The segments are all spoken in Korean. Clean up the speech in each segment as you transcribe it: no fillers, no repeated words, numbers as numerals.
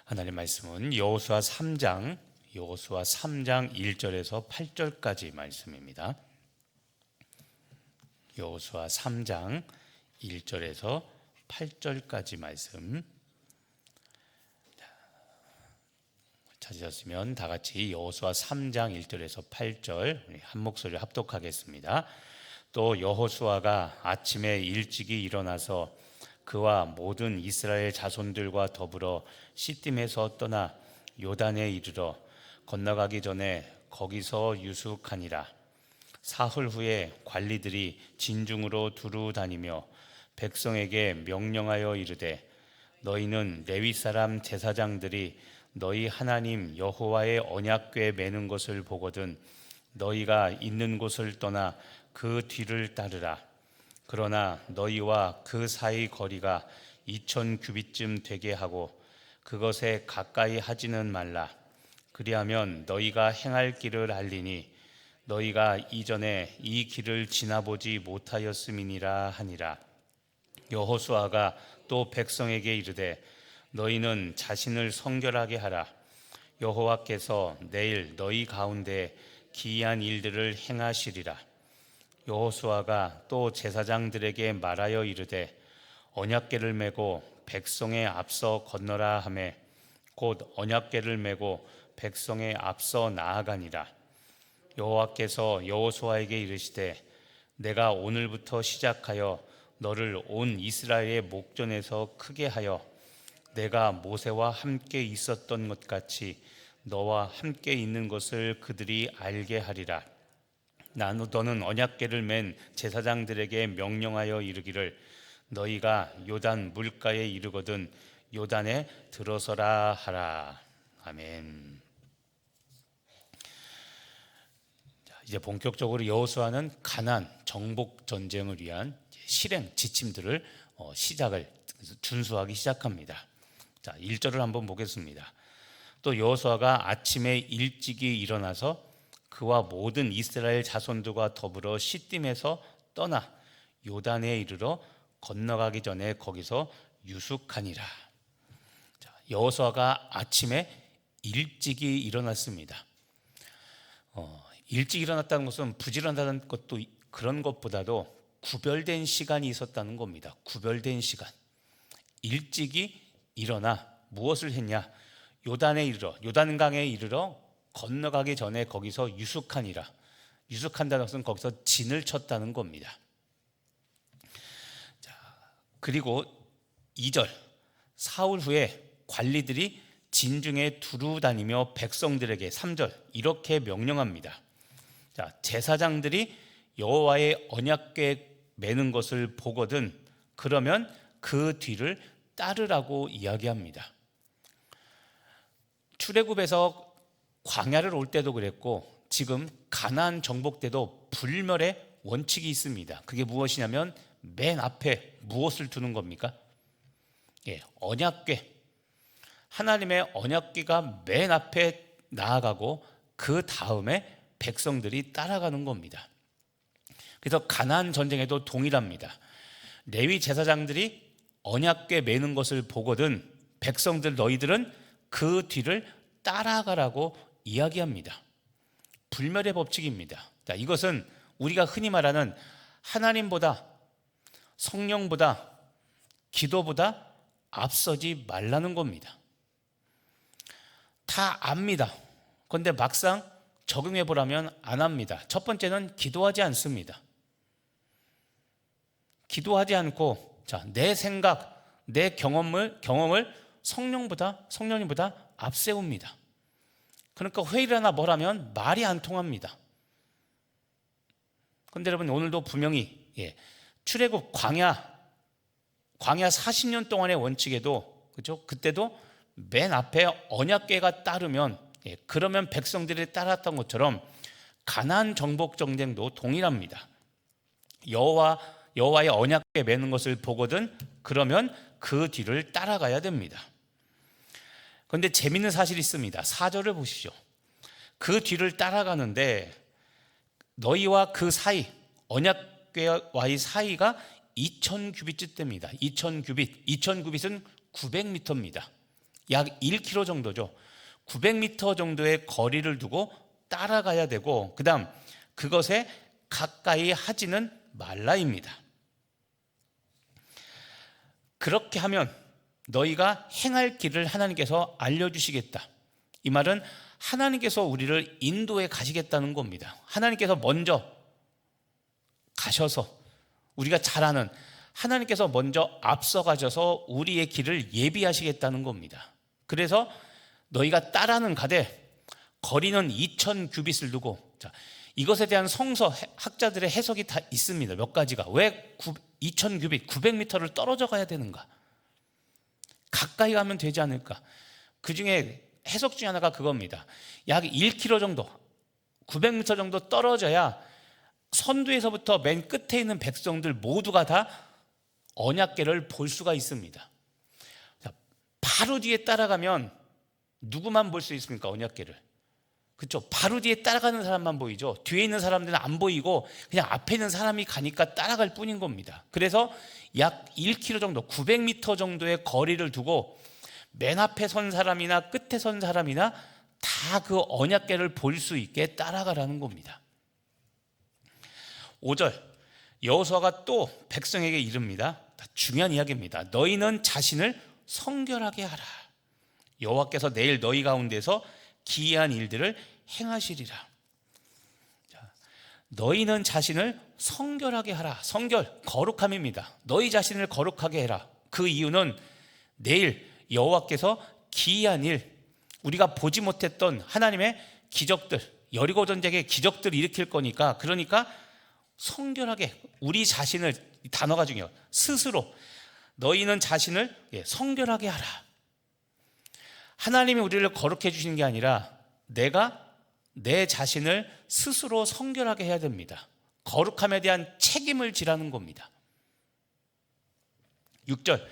하나님 말씀은 여호수아 3장 1절에서 8절까지 말씀입니다. 여호수아 3장 1절에서 8절까지 말씀. 찾으셨으면 다 같이 여호수아 3장 1절에서 8절 한 목소리로 합독하겠습니다. 또 여호수아가 아침에 일찍이 일어나서 그와 모든 이스라엘 자손들과 더불어 시딤에서 떠나 요단에 이르러 건너가기 전에 거기서 유숙하니라. 사흘 후에 관리들이 진중으로 두루 다니며 백성에게 명령하여 이르되 너희는 레위 사람 제사장들이 너희 하나님 여호와의 언약궤 매는 것을 보거든 너희가 있는 곳을 떠나 그 뒤를 따르라. 그러나 너희와 그 사이 거리가 2000규빗쯤 되게 하고 그것에 가까이 하지는 말라. 그리하면 너희가 행할 길을 알리니 너희가 이전에 이 길을 지나보지 못하였음이니라 하니라. 여호수아가 또 백성에게 이르되 너희는 자신을 성결하게 하라. 여호와께서 내일 너희 가운데 기이한 일들을 행하시리라. 여호수아가 또 제사장들에게 말하여 이르되 언약궤를 메고 백성의 앞서 건너라 하매 곧 언약궤를 메고 백성의 앞서 나아가니라. 여호와께서 여호수아에게 이르시되 내가 오늘부터 시작하여 너를 온 이스라엘의 목전에서 크게 하여 내가 모세와 함께 있었던 것 같이 너와 함께 있는 것을 그들이 알게 하리라. 너는 언약궤를 맨 제사장들에게 명령하여 이르기를 너희가 요단 물가에 이르거든 요단에 들어서라 하라. 아멘. 이제 본격적으로 여호수아는 가나안 정복 전쟁을 위한 실행 지침들을 준수하기 시작합니다. 자, 1절을 한번 보겠습니다. 또 여호수아가 아침에 일찍이 일어나서 그와 모든 이스라엘 자손들과 더불어 시딤에서 떠나 요단에 이르러 건너가기 전에 거기서 유숙하니라. 자, 여호수아가 아침에 일찍이 일어났습니다. 일찍 일어났다는 것은 부지런하다는 것도 그런 것보다도 구별된 시간이 있었다는 겁니다. 구별된 시간. 일찍이 일어나 무엇을 했냐? 요단에 이르러 요단강에 이르러 건너가기 전에 거기서 유숙하니라. 유숙한다는 것은 거기서 진을 쳤다는 겁니다. 자, 그리고 2절 사흘 후에 관리들이 진중에 두루 다니며 백성들에게 3절 이렇게 명령합니다. 자, 제사장들이 여호와의 언약궤 매는 것을 보거든 그러면 그 뒤를 따르라고 이야기합니다. 출애굽에서 광야를 올 때도 그랬고 지금 가나안 정복 때도 불멸의 원칙이 있습니다. 그게 무엇이냐면 맨 앞에 무엇을 두는 겁니까? 언약궤. 하나님의 언약궤가 맨 앞에 나아가고 그 다음에 백성들이 따라가는 겁니다. 그래서 가나안 전쟁에도 동일합니다. 레위 제사장들이 언약궤 매는 것을 보거든 백성들 너희들은 그 뒤를 따라가라고 이야기합니다. 불멸의 법칙입니다. 자, 이것은 우리가 흔히 말하는 하나님보다 성령보다 기도보다 앞서지 말라는 겁니다. 다 압니다. 그런데 막상 적용해 보라면 안 합니다. 첫 번째는 기도하지 않습니다. 기도하지 않고 내 생각, 내 경험을 성령님보다 앞세웁니다. 그러니까 회의를 하나 뭘 하면 말이 안 통합니다. 그런데 여러분 오늘도 분명히 출애굽 광야 40년 동안의 원칙에도 그렇죠? 그때도 맨 앞에 언약궤가 따르면 그러면 백성들이 따랐던 것처럼 가나안 정복 전쟁도 동일합니다. 여호와의 언약궤 매는 것을 보거든 그러면 그 뒤를 따라가야 됩니다. 그런데 재미있는 사실이 있습니다. 4절을 보시죠. 그 뒤를 따라가는데 너희와 그 사이 언약궤와의 사이가 2000규빗쯤 됩니다. 2000규빗은 900m입니다. 약 1km 정도죠. 900m 정도의 거리를 두고 따라가야 되고, 그 다음 그것에 가까이 하지는 말라입니다. 그렇게 하면 너희가 행할 길을 하나님께서 알려주시겠다. 이 말은 하나님께서 우리를 인도해 가시겠다는 겁니다. 하나님께서 먼저 가셔서, 우리가 잘 아는 하나님께서 먼저 앞서가셔서 우리의 길을 예비하시겠다는 겁니다. 그래서 너희가 따라는 가되 거리는 2000규빗을 두고, 자, 이것에 대한 성서 학자들의 해석이 다 있습니다. 몇 가지가. 왜 2000규빗, 900m를 떨어져 가야 되는가? 가까이 가면 되지 않을까? 그 중에 해석 중에 하나가 그겁니다. 약 1km 정도, 900m 정도 떨어져야 선두에서부터 맨 끝에 있는 백성들 모두가 다 언약궤를 볼 수가 있습니다. 바로 뒤에 따라가면 누구만 볼 수 있습니까? 언약궤를. 그렇죠? 바로 뒤에 따라가는 사람만 보이죠. 뒤에 있는 사람들은 안 보이고 그냥 앞에 있는 사람이 가니까 따라갈 뿐인 겁니다. 그래서 약 1km 정도, 900m 정도의 거리를 두고 맨 앞에 선 사람이나 끝에 선 사람이나 다 그 언약궤를 볼 수 있게 따라가라는 겁니다. 5절, 여호수아가 또 백성에게 이릅니다. 중요한 이야기입니다. 너희는 자신을 성결하게 하라. 여호와께서 내일 너희 가운데서 기이한 일들을 행하시리라. 자, 너희는 자신을 성결하게 하라. 성결, 거룩함입니다. 너희 자신을 거룩하게 해라. 그 이유는 내일 여호와께서 기이한 일, 우리가 보지 못했던 하나님의 기적들, 여리고 전쟁의 기적들을 일으킬 거니까, 그러니까 성결하게 우리 자신을, 이 단어가 중요해요. 스스로 너희는 자신을 성결하게 하라. 하나님이 우리를 거룩해 주시는 게 아니라 내가 내 자신을 스스로 성결하게 해야 됩니다. 거룩함에 대한 책임을 지라는 겁니다. 6절,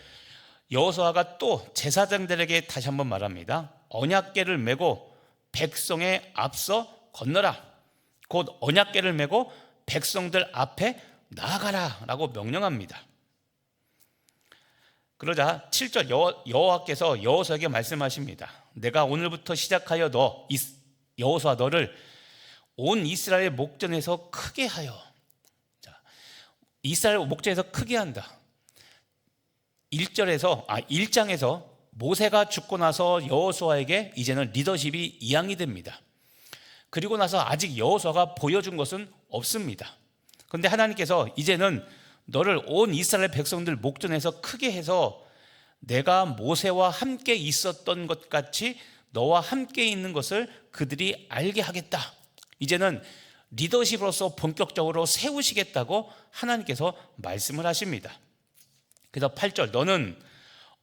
여호수아가 또 제사장들에게 다시 한번 말합니다. 언약궤를 메고 백성의 앞서 건너라. 곧 언약궤를 메고 백성들 앞에 나아가라 라고 명령합니다. 그러자 7절, 여호와께서 여호수아에게 말씀하십니다. 내가 오늘부터 시작하여 여호수아 너를 온 이스라엘 목전에서 크게 하여, 자, 이스라엘 목전에서 크게 한다. 1장에서 모세가 죽고 나서 여호수아에게 이제는 리더십이 이양이 됩니다. 그리고 나서 아직 여호수아가 보여준 것은 없습니다. 그런데 하나님께서 이제는 너를 온 이스라엘 백성들 목전에서 크게 해서 내가 모세와 함께 있었던 것 같이 너와 함께 있는 것을 그들이 알게 하겠다. 이제는 리더십으로서 본격적으로 세우시겠다고 하나님께서 말씀을 하십니다. 그래서 8절, 너는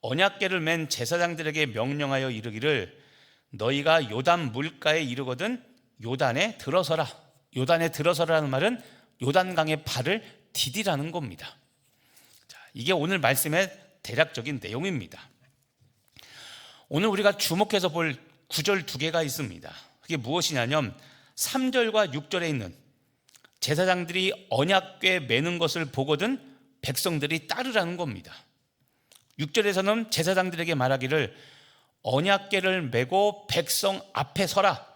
언약궤를 맨 제사장들에게 명령하여 이르기를 너희가 요단 물가에 이르거든 요단에 들어서라. 요단에 들어서라는 말은 요단강에 발을 디디라는 겁니다. 자, 이게 오늘 말씀의 대략적인 내용입니다. 오늘 우리가 주목해서 볼 구절 두 개가 있습니다. 그게 무엇이냐면 3절과 6절에 있는 제사장들이 언약궤 매는 것을 보거든 백성들이 따르라는 겁니다. 6절에서는 제사장들에게 말하기를 언약궤를 메고 백성 앞에 서라,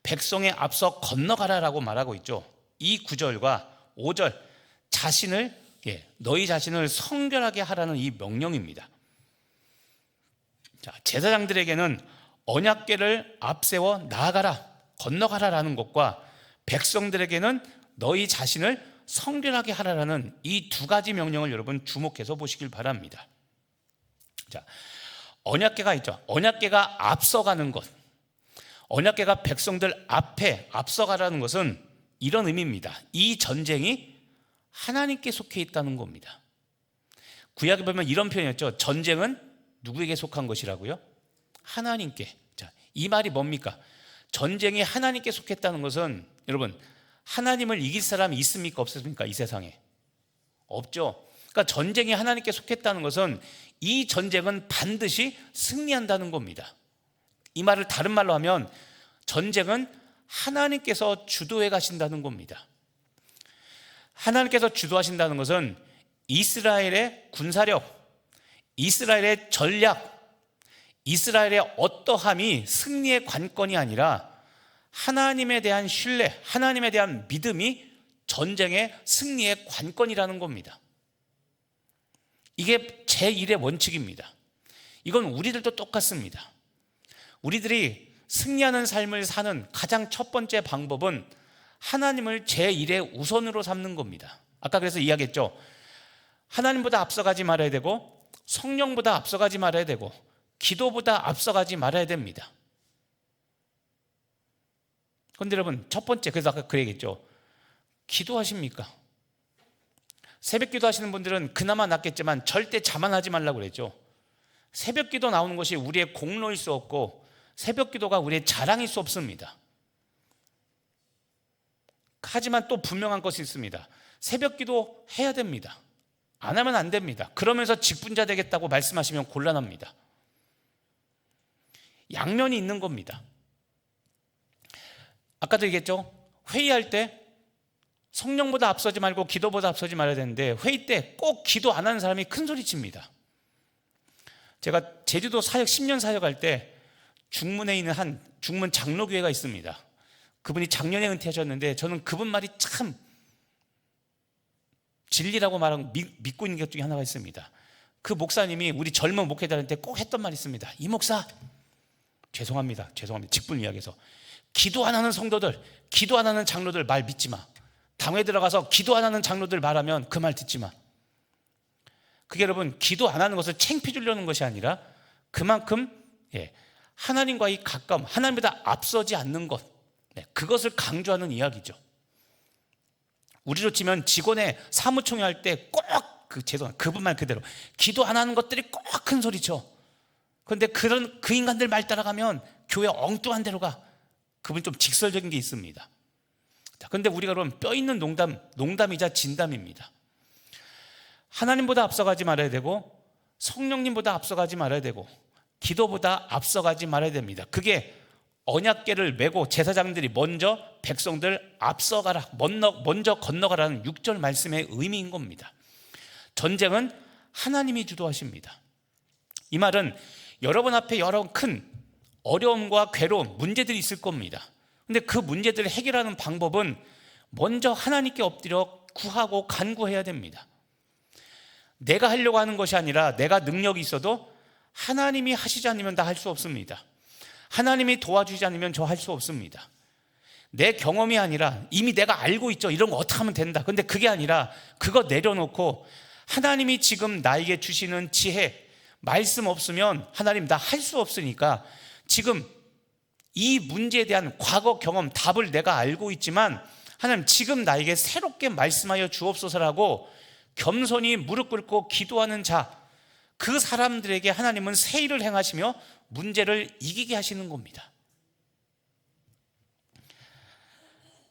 백성의 앞서 건너가라라고 말하고 있죠. 이 9절과 5절, 너희 자신을 성결하게 하라는 이 명령입니다. 자, 제사장들에게는 언약궤를 앞세워 나아가라, 건너가라라는 것과 백성들에게는 너희 자신을 성결하게 하라라는 이 두 가지 명령을 여러분 주목해서 보시길 바랍니다. 자, 언약궤가 있죠. 언약궤가 앞서가는 것, 언약궤가 백성들 앞에 앞서가라는 것은 이런 의미입니다. 이 전쟁이 하나님께 속해 있다는 겁니다. 구약에 보면 이런 표현이었죠. 전쟁은 누구에게 속한 것이라고요? 하나님께. 자, 이 말이 뭡니까? 전쟁이 하나님께 속했다는 것은 여러분, 하나님을 이길 사람이 있습니까? 없습니까? 이 세상에 없죠. 그러니까 전쟁이 하나님께 속했다는 것은 이 전쟁은 반드시 승리한다는 겁니다. 이 말을 다른 말로 하면 전쟁은 하나님께서 주도해 가신다는 겁니다. 하나님께서 주도하신다는 것은 이스라엘의 군사력, 이스라엘의 전략, 이스라엘의 어떠함이 승리의 관건이 아니라 하나님에 대한 신뢰, 하나님에 대한 믿음이 전쟁의 승리의 관건이라는 겁니다. 이게 제1의 원칙입니다. 이건 우리들도 똑같습니다. 우리들이 승리하는 삶을 사는 가장 첫 번째 방법은 하나님을 제1의 우선으로 삼는 겁니다. 아까 그래서 이야기했죠. 하나님보다 앞서가지 말아야 되고, 성령보다 앞서가지 말아야 되고, 기도보다 앞서가지 말아야 됩니다. 그런데 여러분, 첫 번째, 그래서 아까 그 얘기했죠. 기도하십니까? 새벽 기도 하시는 분들은 그나마 낫겠지만 절대 자만하지 말라고 그랬죠. 새벽 기도 나오는 것이 우리의 공로일 수 없고, 새벽 기도가 우리의 자랑일 수 없습니다. 하지만 또 분명한 것이 있습니다. 새벽 기도 해야 됩니다. 안 하면 안 됩니다. 그러면서 직분자 되겠다고 말씀하시면 곤란합니다. 양면이 있는 겁니다. 아까도 얘기했죠. 회의할 때 성령보다 앞서지 말고 기도보다 앞서지 말아야 되는데, 회의 때 꼭 기도 안 하는 사람이 큰 소리 칩니다. 제가 제주도 사역 10년 사역할 때 중문에 있는 한 중문 장로교회가 있습니다. 그분이 작년에 은퇴하셨는데 저는 그분 말이 참 진리라고 말하고 믿고 있는 것 중에 하나가 있습니다. 그 목사님이 우리 젊은 목회자한테 꼭 했던 말이 있습니다. 이 목사, 죄송합니다. 직분 이야기해서 기도 안 하는 성도들, 기도 안 하는 장로들 말 믿지 마. 당회 들어가서 기도 안 하는 장로들 말하면 그 말 듣지 마. 그게 여러분, 기도 안 하는 것을 창피 주려는 것이 아니라 그만큼 하나님과의 가까움, 하나님보다 앞서지 않는 것, 그것을 강조하는 이야기죠. 우리로 치면 직원의 사무총회 할 때 꼭 그분 말 그대로 기도 안 하는 것들이 꼭 큰 소리쳐. 그런데 그 인간들 말 따라가면 교회 엉뚱한 데로 가. 그분 좀 직설적인 게 있습니다. 그런데 우리가 그럼 뼈 있는 농담이자 진담입니다. 하나님보다 앞서가지 말아야 되고, 성령님보다 앞서가지 말아야 되고, 기도보다 앞서가지 말아야 됩니다. 그게 언약궤를 메고 제사장들이 먼저 백성들 앞서가라, 먼저 건너가라는 6절 말씀의 의미인 겁니다. 전쟁은 하나님이 주도하십니다. 이 말은 여러분 앞에 여러 큰 어려움과 괴로움, 문제들이 있을 겁니다. 근데 그 문제들을 해결하는 방법은 먼저 하나님께 엎드려 구하고 간구해야 됩니다. 내가 하려고 하는 것이 아니라 내가 능력이 있어도 하나님이 하시지 않으면 나 할 수 없습니다. 하나님이 도와주지 않으면 저 할 수 없습니다. 내 경험이 아니라 이미 내가 알고 있죠. 이런 거 어떻게 하면 된다. 근데 그게 아니라 그거 내려놓고 하나님이 지금 나에게 주시는 지혜, 말씀 없으면 하나님 나 할 수 없으니까 지금 이 문제에 대한 과거 경험, 답을 내가 알고 있지만 하나님 지금 나에게 새롭게 말씀하여 주옵소서라고 겸손히 무릎 꿇고 기도하는 자, 그 사람들에게 하나님은 새 일을 행하시며 문제를 이기게 하시는 겁니다.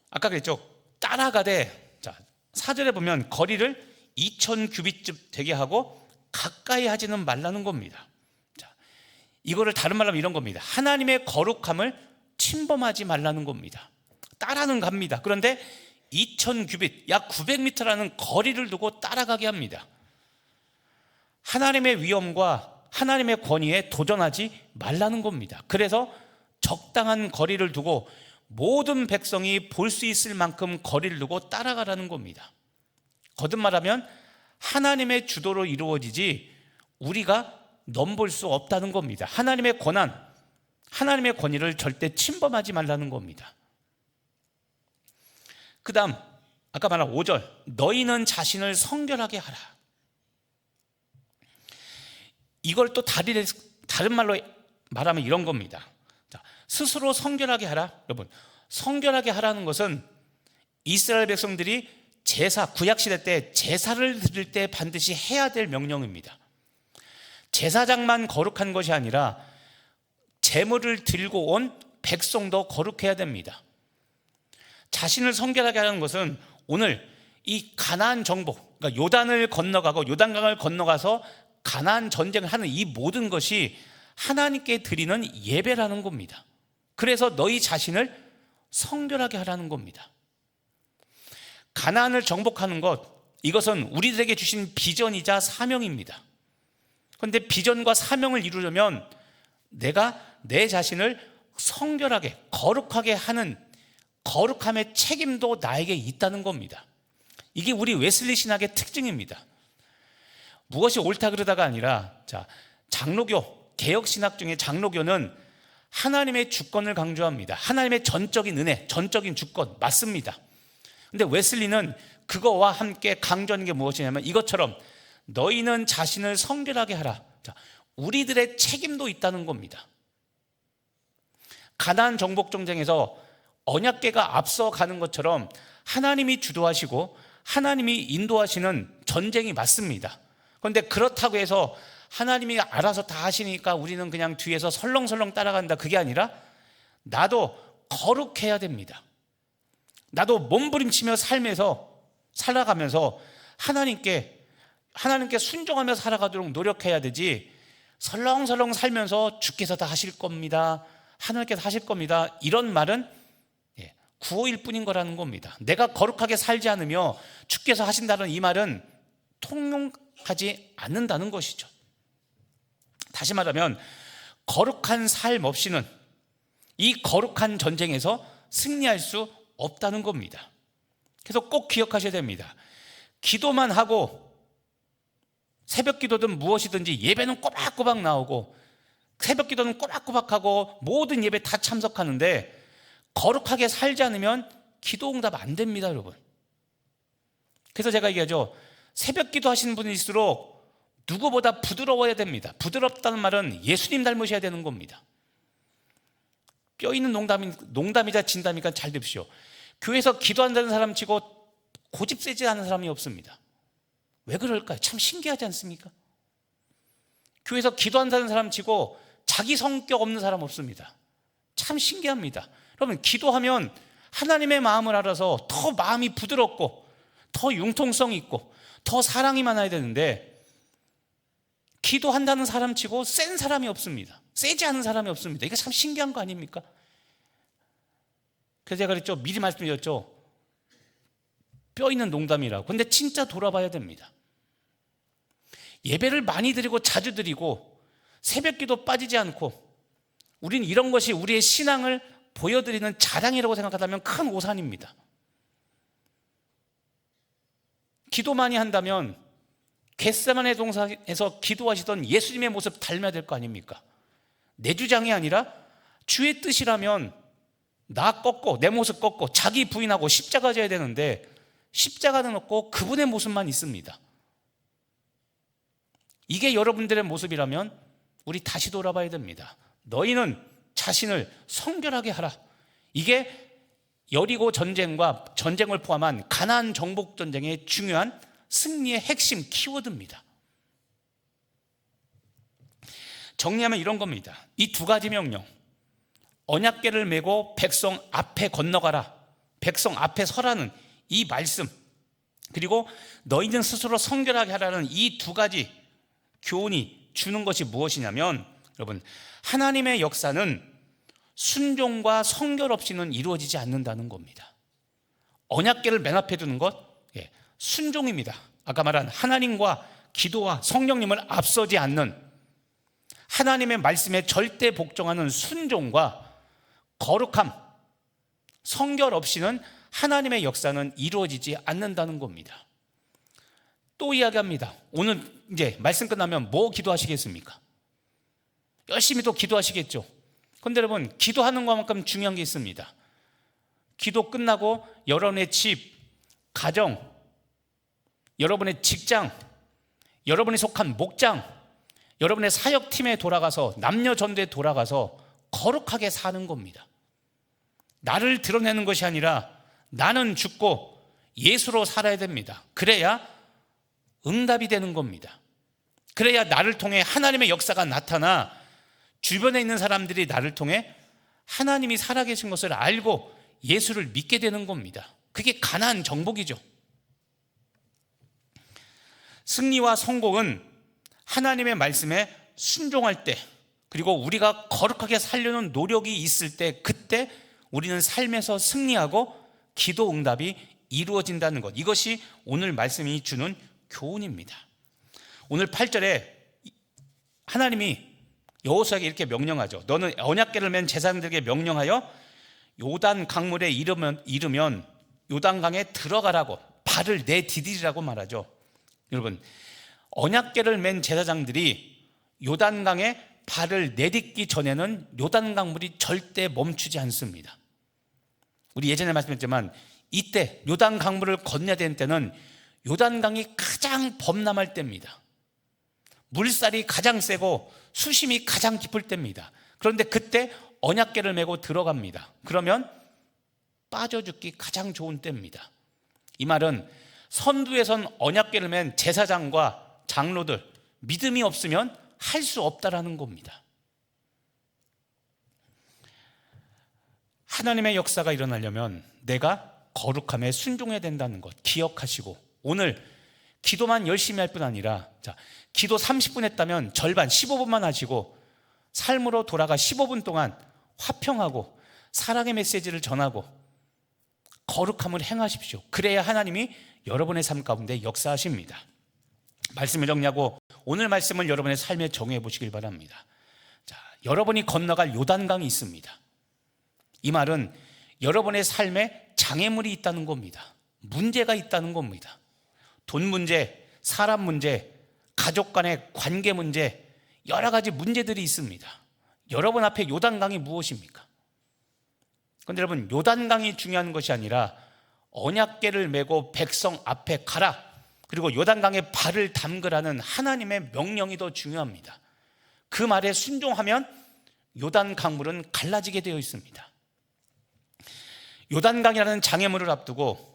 아까 그랬죠. 따라가되, 자, 4절에 보면 거리를 2000규빗쯤 되게 하고 가까이 하지는 말라는 겁니다. 자, 이거를 다른 말로 하면 이런 겁니다. 하나님의 거룩함을 침범하지 말라는 겁니다. 따라는 갑니다. 그런데 2000규빗, 약 900m라는 거리를 두고 따라가게 합니다. 하나님의 위엄과 하나님의 권위에 도전하지 말라는 겁니다. 그래서 적당한 거리를 두고 모든 백성이 볼 수 있을 만큼 거리를 두고 따라가라는 겁니다. 거듭 말하면 하나님의 주도로 이루어지지 우리가 넘볼 수 없다는 겁니다. 하나님의 권한, 하나님의 권위를 절대 침범하지 말라는 겁니다. 그 다음 아까 말한 5절, 너희는 자신을 성결하게 하라. 이걸 또 다른 말로 말하면 이런 겁니다. 자, 스스로 성결하게 하라. 여러분, 성결하게 하라는 것은 이스라엘 백성들이 제사, 구약시대 때 제사를 드릴 때 반드시 해야 될 명령입니다. 제사장만 거룩한 것이 아니라 제물을 들고 온 백성도 거룩해야 됩니다. 자신을 성결하게 하는 것은 오늘 이 가나안 정복, 그러니까 요단을 건너가고 요단강을 건너가서 가나안 전쟁을 하는 이 모든 것이 하나님께 드리는 예배라는 겁니다. 그래서 너희 자신을 성결하게 하라는 겁니다. 가나안을 정복하는 것, 이것은 우리들에게 주신 비전이자 사명입니다. 그런데 비전과 사명을 이루려면 내가 내 자신을 성결하게 거룩하게 하는 거룩함의 책임도 나에게 있다는 겁니다. 이게 우리 웨슬리 신학의 특징입니다. 무엇이 옳다 그러다가 아니라, 장로교, 개혁신학 중에 장로교는 하나님의 주권을 강조합니다. 하나님의 전적인 은혜, 전적인 주권 맞습니다. 근데 웨슬리는 그거와 함께 강조하는 게 무엇이냐면 이것처럼 너희는 자신을 성결하게 하라. 우리들의 책임도 있다는 겁니다. 가나안 정복 전쟁에서 언약궤가 앞서가는 것처럼 하나님이 주도하시고 하나님이 인도하시는 전쟁이 맞습니다. 그런데 그렇다고 해서 하나님이 알아서 다 하시니까 우리는 그냥 뒤에서 설렁설렁 따라간다, 그게 아니라 나도 거룩해야 됩니다. 나도 몸부림치며 살아가면서 하나님께 순종하며 살아가도록 노력해야 되지, 설렁설렁 살면서 주께서 다 하실 겁니다, 하나님께서 하실 겁니다, 이런 말은 구호일 뿐인 거라는 겁니다. 내가 거룩하게 살지 않으며 주께서 하신다는 이 말은 통용하지 않는다는 것이죠. 다시 말하면 거룩한 삶 없이는 이 거룩한 전쟁에서 승리할 수 없다는 겁니다. 그래서 꼭 기억하셔야 됩니다. 기도만 하고, 새벽 기도든 무엇이든지 예배는 꼬박꼬박 나오고, 새벽 기도는 꼬박꼬박하고 모든 예배 다 참석하는데 거룩하게 살지 않으면 기도 응답 안 됩니다, 여러분. 그래서 제가 얘기하죠. 새벽 기도 하시는 분일수록 누구보다 부드러워야 됩니다. 부드럽다는 말은 예수님 닮으셔야 되는 겁니다. 뼈 있는 농담이자 진담이니까 잘 들으십시오. 교회에서 기도한다는 사람 치고 고집 세지 않은 사람이 없습니다. 왜 그럴까요? 참 신기하지 않습니까? 교회에서 기도한다는 사람 치고 자기 성격 없는 사람 없습니다. 참 신기합니다. 여러분, 기도하면 하나님의 마음을 알아서 더 마음이 부드럽고 더 융통성이 있고 더 사랑이 많아야 되는데, 기도한다는 사람 치고 센 사람이 없습니다. 세지 않은 사람이 없습니다. 이게 참 신기한 거 아닙니까? 그래서 제가 그랬죠. 미리 말씀드렸죠. 뼈 있는 농담이라고. 근데 진짜 돌아봐야 됩니다. 예배를 많이 드리고 자주 드리고 새벽 기도 빠지지 않고, 우린 이런 것이 우리의 신앙을 보여드리는 자랑이라고 생각한다면 큰 오산입니다. 기도 많이 한다면 겟세마네 동산에서 기도하시던 예수님의 모습 닮아야 될 거 아닙니까? 내 주장이 아니라 주의 뜻이라면 나 꺾고 내 모습 꺾고 자기 부인하고 십자가 져야 되는데 십자가는 없고 그분의 모습만 있습니다. 이게 여러분들의 모습이라면 우리 다시 돌아봐야 됩니다. 너희는 자신을 성결하게 하라. 이게 여리고 전쟁을 포함한 가나안 정복 전쟁의 중요한 승리의 핵심 키워드입니다. 정리하면 이런 겁니다. 이 두 가지 명령, 언약궤를 메고 백성 앞에 건너가라, 백성 앞에 서라는 이 말씀, 그리고 너희는 스스로 성결하게 하라는 이 두 가지 교훈이 주는 것이 무엇이냐면, 여러분, 하나님의 역사는 순종과 성결 없이는 이루어지지 않는다는 겁니다. 언약궤를 맨 앞에 두는 것, 순종입니다. 아까 말한 하나님과 기도와 성령님을 앞서지 않는, 하나님의 말씀에 절대 복종하는 순종과 거룩함, 성결 없이는 하나님의 역사는 이루어지지 않는다는 겁니다. 또 이야기합니다. 오늘 이제 말씀 끝나면 뭐 기도하시겠습니까? 열심히 또 기도하시겠죠. 그런데 여러분, 기도하는 것만큼 중요한 게 있습니다. 기도 끝나고 여러분의 집, 가정, 여러분의 직장, 여러분이 속한 목장, 여러분의 사역팀에 돌아가서, 남녀 전도에 돌아가서 거룩하게 사는 겁니다. 나를 드러내는 것이 아니라 나는 죽고 예수로 살아야 됩니다. 그래야 응답이 되는 겁니다. 그래야 나를 통해 하나님의 역사가 나타나 주변에 있는 사람들이 나를 통해 하나님이 살아계신 것을 알고 예수를 믿게 되는 겁니다. 그게 가나안 정복이죠. 승리와 성공은 하나님의 말씀에 순종할 때, 그리고 우리가 거룩하게 살려는 노력이 있을 때, 그때 우리는 삶에서 승리하고 기도 응답이 이루어진다는 것, 이것이 오늘 말씀이 주는 교훈입니다. 오늘 8절에 하나님이 여호수아에게 이렇게 명령하죠. 너는 언약궤를 맨 제사장들에게 명령하여 요단 강물에 이르면 요단강에 들어가라고 발을 내디디라고 말하죠. 여러분, 언약궤를 맨 제사장들이 요단강에 발을 내딛기 전에는 요단강 물이 절대 멈추지 않습니다. 우리 예전에 말씀했지만 이때 요단강 물을 건너야 되는 때는 요단강이 가장 범람할 때입니다. 물살이 가장 세고 수심이 가장 깊을 때입니다. 그런데 그때 언약궤를 메고 들어갑니다. 그러면 빠져 죽기 가장 좋은 때입니다. 이 말은 선두에선 언약궤를 맨 제사장과 장로들, 믿음이 없으면 할 수 없다라는 겁니다. 하나님의 역사가 일어나려면 내가 거룩함에 순종해야 된다는 것 기억하시고, 오늘 기도만 열심히 할 뿐 아니라, 기도 30분 했다면 절반 15분만 하시고 삶으로 돌아가 15분 동안 화평하고 사랑의 메시지를 전하고 거룩함을 행하십시오. 그래야 하나님이 여러분의 삶 가운데 역사하십니다. 말씀을 정리하고 오늘 말씀을 여러분의 삶에 정해 보시길 바랍니다. 여러분이 건너갈 요단강이 있습니다. 이 말은 여러분의 삶에 장애물이 있다는 겁니다. 문제가 있다는 겁니다. 돈 문제, 사람 문제, 가족 간의 관계 문제, 여러 가지 문제들이 있습니다. 여러분 앞에 요단강이 무엇입니까? 그런데 여러분, 요단강이 중요한 것이 아니라 언약궤를 메고 백성 앞에 가라, 그리고 요단강에 발을 담그라는 하나님의 명령이 더 중요합니다. 그 말에 순종하면 요단강물은 갈라지게 되어 있습니다. 요단강이라는 장애물을 앞두고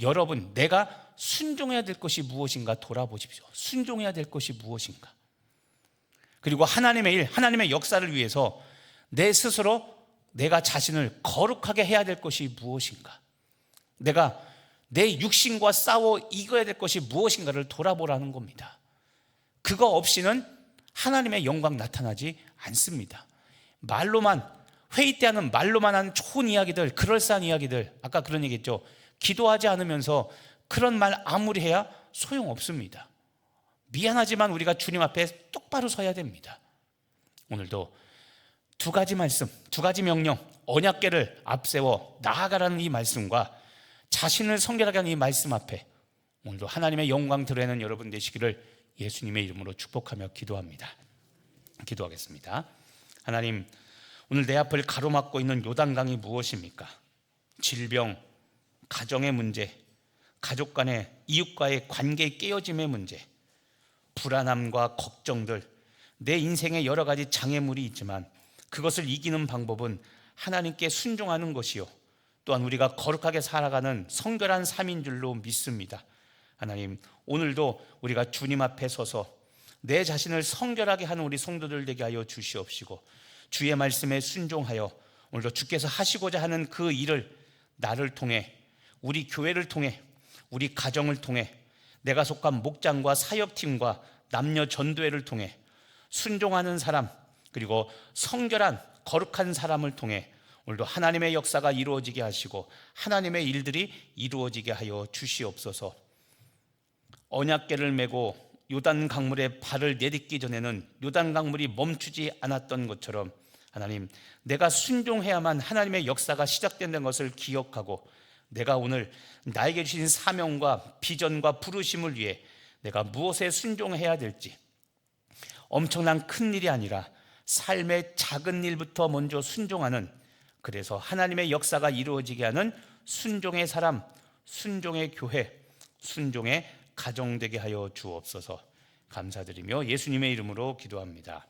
여러분, 내가 순종해야 될 것이 무엇인가 돌아보십시오. 순종해야 될 것이 무엇인가. 그리고 하나님의 일, 하나님의 역사를 위해서 내 스스로 내가 자신을 거룩하게 해야 될 것이 무엇인가, 내가 내 육신과 싸워 이겨야 될 것이 무엇인가를 돌아보라는 겁니다. 그거 없이는 하나님의 영광 나타나지 않습니다. 말로만, 회의 때 하는 말로만 하는 좋은 이야기들, 그럴싸한 이야기들, 아까 그런 얘기했죠. 기도하지 않으면서 그런 말 아무리 해야 소용없습니다. 미안하지만 우리가 주님 앞에 똑바로 서야 됩니다. 오늘도 두 가지 말씀, 두 가지 명령, 언약궤를 앞세워 나아가라는 이 말씀과 자신을 성결하게 하는 이 말씀 앞에 오늘도 하나님의 영광 드러내는 여러분 되시기를 예수님의 이름으로 축복하며 기도합니다. 기도하겠습니다. 하나님, 오늘 내 앞을 가로막고 있는 요단강이 무엇입니까? 질병, 가정의 문제, 가족 간의, 이웃과의 관계 깨어짐의 문제, 불안함과 걱정들, 내 인생에 여러 가지 장애물이 있지만 그것을 이기는 방법은 하나님께 순종하는 것이요, 또한 우리가 거룩하게 살아가는 성결한 삶인 줄로 믿습니다. 하나님, 오늘도 우리가 주님 앞에 서서 내 자신을 성결하게 하는 우리 성도들 되게 하여 주시옵시고, 주의 말씀에 순종하여 오늘도 주께서 하시고자 하는 그 일을 나를 통해, 우리 교회를 통해, 우리 가정을 통해, 내가 속한 목장과 사역팀과 남녀 전도회를 통해 순종하는 사람, 그리고 성결한 거룩한 사람을 통해 오늘도 하나님의 역사가 이루어지게 하시고 하나님의 일들이 이루어지게 하여 주시옵소서. 언약궤를 메고 요단 강물에 발을 내딛기 전에는 요단 강물이 멈추지 않았던 것처럼 하나님, 내가 순종해야만 하나님의 역사가 시작된다는 것을 기억하고 내가 오늘 나에게 주신 사명과 비전과 부르심을 위해 내가 무엇에 순종해야 될지, 엄청난 큰 일이 아니라 삶의 작은 일부터 먼저 순종하는, 그래서 하나님의 역사가 이루어지게 하는 순종의 사람, 순종의 교회, 순종의 가정 되게 하여 주옵소서. 감사드리며 예수님의 이름으로 기도합니다.